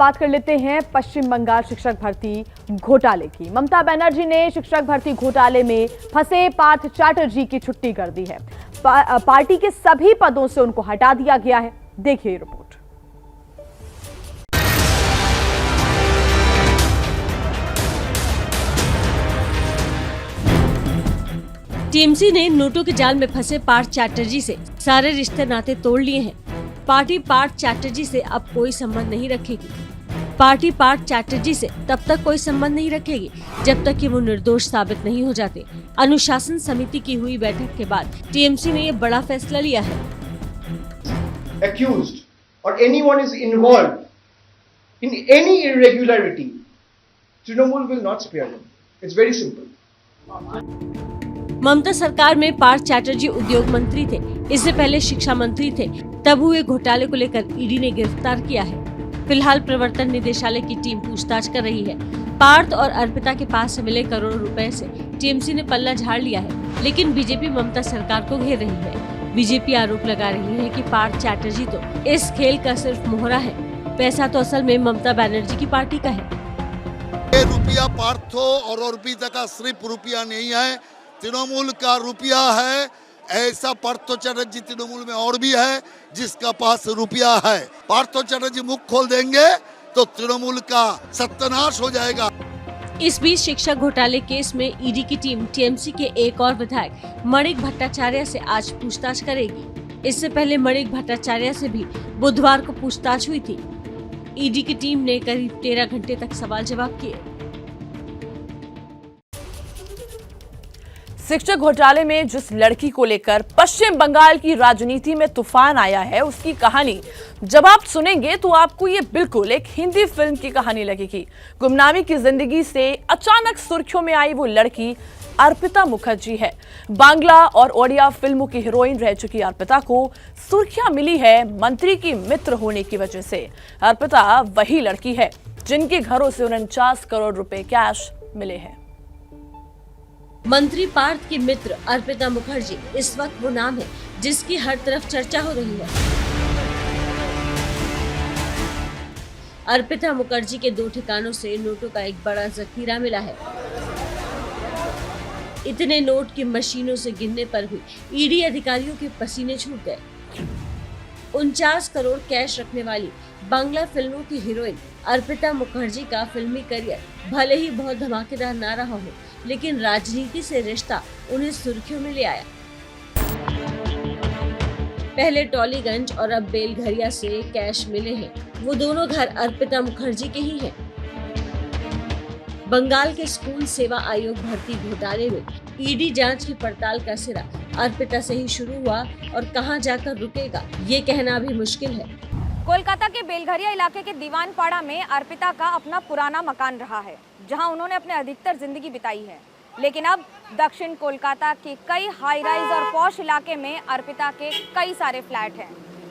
बात कर लेते हैं पश्चिम बंगाल शिक्षक भर्ती घोटाले की। ममता बनर्जी ने शिक्षक भर्ती घोटाले में फंसे पार्थ चैटर्जी की छुट्टी कर दी है। पार्टी के सभी पदों से उनको हटा दिया गया है। देखिए रिपोर्ट। टीएमसी ने नोटों के जाल में फंसे पार्थ चैटर्जी से सारे रिश्ते नाते तोड़ लिए हैं। पार्टी पार्थ चैटर्जी से अब कोई संबंध नहीं रखेगी। पार्टी पार्थ चैटर्जी से तब तक कोई संबंध नहीं रखेगी जब तक कि वो निर्दोष साबित नहीं हो जाते। अनुशासन समिति की हुई बैठक के बाद टीएमसी ने ये बड़ा फैसला लिया है। Accused or anyone is involved in any irregularity, Trinamool will not spare them. It's very simple. ममता सरकार में पार्थ चैटर्जी उद्योग मंत्री थे। इससे पहले शिक्षा मंत्री थे। तब हुए घोटाले को लेकर ईडी ने गिरफ्तार किया है। फिलहाल प्रवर्तन निदेशालय की टीम पूछताछ कर रही है। पार्थ और अर्पिता के पास से मिले करोड़ों रुपए से टीएमसी ने पल्ला झाड़ लिया है, लेकिन बीजेपी ममता सरकार को घेर रही है। बीजेपी आरोप लगा रही है कि पार्थ चैटर्जी तो इस खेल का सिर्फ मोहरा है। पैसा तो असल में ममता बनर्जी की पार्टी का है। ये रुपया पार्थो और अर्पिता का सिर्फ रुपया नहीं है, तृणमूल का रुपया है। ऐसा पार्थो चैटर्जी तृणमूल में और भी है जिसका पास रुपया है। पार्थो चैटर्जी मुख खोल देंगे तो तृणमूल का सत्यानाश हो जाएगा। इस बीच शिक्षक घोटाले केस में ईडी की टीम टीएमसी के एक और विधायक मणिक भट्टाचार्य से आज पूछताछ करेगी। इससे पहले मणिक भट्टाचार्य से भी बुधवार को पूछताछ हुई थी। ईडी की टीम ने करीब 13 घंटे तक सवाल जवाब किए। शिक्षक घोटाले में जिस लड़की को लेकर पश्चिम बंगाल की राजनीति में तूफान आया है, उसकी कहानी जब आप सुनेंगे तो आपको ये बिल्कुल एक हिंदी फिल्म की कहानी लगेगी। गुमनामी की जिंदगी से अचानक सुर्खियों में आई वो लड़की अर्पिता मुखर्जी है। बांग्ला और ओडिया फिल्मों की हीरोइन रह चुकी अर्पिता को सुर्खियां मिली है मंत्री की मित्र होने की वजह से। अर्पिता वही लड़की है जिनके घरों से 49 करोड़ रुपए कैश मिले हैं। मंत्री पार्थ की मित्र अर्पिता मुखर्जी इस वक्त वो नाम है जिसकी हर तरफ चर्चा हो रही है। अर्पिता मुखर्जी के 2 ठिकानों से नोटों का एक बड़ा जखीरा मिला है। इतने नोट की मशीनों से गिनने पर भी ईडी अधिकारियों के पसीने छूट गए। 49 करोड़ कैश रखने वाली बांग्ला फिल्मों की हीरोइन अर्पिता मुखर्जी का फिल्मी करियर भले ही बहुत धमाकेदार ना रहा हो, लेकिन राजनीति से रिश्ता उन्हें सुर्खियों में ले आया। पहले टॉलीगंज और अब बेलघरिया से कैश मिले हैं। वो दोनों घर अर्पिता मुखर्जी के ही हैं। बंगाल के स्कूल सेवा आयोग भर्ती घोटाले में ईडी जांच की पड़ताल का सिरा अर्पिता से ही शुरू हुआ और कहां जाकर रुकेगा ये कहना भी मुश्किल है। कोलकाता के बेलघरिया इलाके के दीवानपाड़ा में अर्पिता का अपना पुराना मकान रहा है, जहां उन्होंने अपने अधिकतर जिंदगी बिताई है। लेकिन अब दक्षिण कोलकाता के कई हाई राइज और पॉश इलाके में अर्पिता के कई सारे फ्लैट हैं।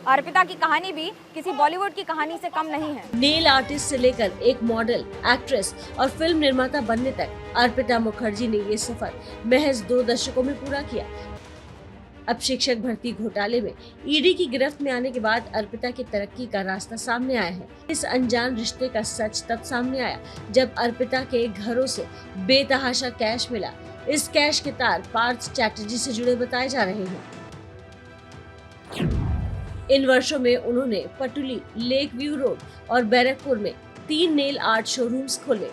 अर्पिता की कहानी भी किसी बॉलीवुड की कहानी से कम नहीं है। नेल आर्टिस्ट से लेकर एक मॉडल, एक्ट्रेस और फिल्म निर्माता बनने तक अर्पिता मुखर्जी ने ये सफर महज 2 दशकों में पूरा किया। अब शिक्षक भर्ती घोटाले में ईडी की गिरफ्त में आने के बाद अर्पिता की तरक्की का रास्ता सामने आया है। इस अनजान रिश्ते का सच तब सामने आया जब अर्पिता के घरों से बेतहाशा कैश मिला। इस कैश के तार पार्थ चैटर्जी से जुड़े बताए जा रहे हैं। इन वर्षों में उन्होंने पटुली, लेक व्यू रोड और बैरकपुर में 3 नेल आर्ट शोरूम्स खोले।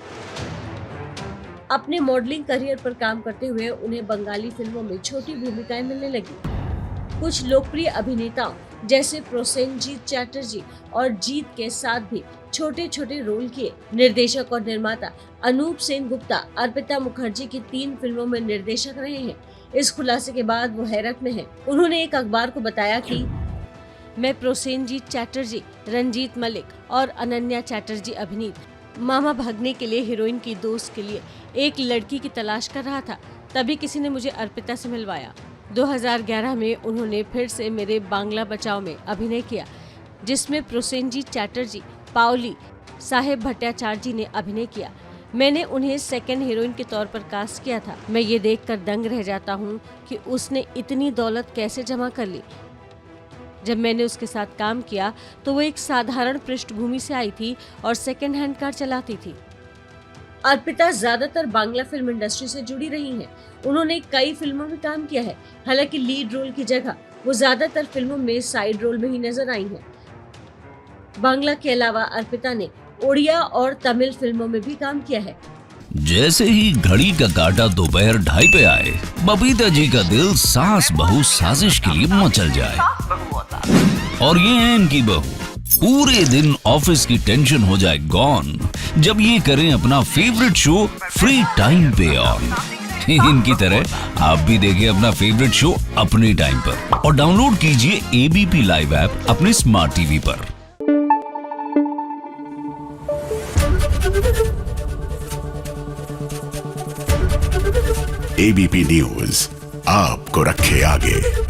अपने मॉडलिंग करियर पर काम करते हुए उन्हें बंगाली फिल्मों में छोटी भूमिकाएं मिलने लगी। कुछ लोकप्रिय अभिनेताओं जैसे प्रोसेनजीत चैटर्जी और जीत के साथ भी छोटे छोटे रोल किए। निर्देशक और निर्माता अनूप सेन गुप्ता अर्पिता मुखर्जी की 3 फिल्मों में निर्देशक रहे हैं। इस खुलासे के बाद वो हैरत में हैं। उन्होंने एक अखबार को बताया कि मैं प्रोसेनजीत चैटर्जी, रंजीत मलिक और अनन्या चैटर्जी अभिनीत मामा भागने के लिए हीरोइन की दोस्त के लिए एक लड़की की तलाश कर रहा था। तभी किसी ने मुझे अर्पिता से मिलवाया। 2011 में उन्होंने फिर से मेरे बांग्ला बचाओ में अभिनय किया, जिसमें प्रोसेनजीत चैटर्जी, पाओली, साहेब भट्टाचार्य ने अभिनय किया। मैंने उन्हें सेकंड हीरोइन के तौर पर कास्ट किया था। मैं ये देखकर दंग रह जाता हूँ कि उसने इतनी दौलत कैसे जमा कर ली। जब मैंने उसके साथ काम किया तो वो एक साधारण पृष्ठभूमि से आई थी और सेकेंड हैंड कार चलाती थी। अर्पिता ज्यादातर बांग्ला फिल्म इंडस्ट्री से जुड़ी रही हैं। उन्होंने कई फिल्मों में काम किया है। हालांकि लीड रोल की जगह वो ज्यादातर फिल्मों में साइड रोल में ही नजर आई हैं। बांग्ला के अलावा अर्पिता ने ओडिया और तमिल फिल्मों में भी काम किया है। जैसे ही घड़ी का काटा दोपहर 2:30 पे आए, बबीता जी का दिल सास बहू साजिश के लिए मचल जाए। और ये है इनकी बहू, पूरे दिन ऑफिस की टेंशन हो जाए गॉन जब ये करें अपना फेवरेट शो फ्री टाइम पे ऑन। इनकी तरह आप भी देखिए अपना फेवरेट शो अपने टाइम पर और डाउनलोड कीजिए एबीपी लाइव ऐप अपने स्मार्ट टीवी पर। एबीपी न्यूज आपको रखे आगे।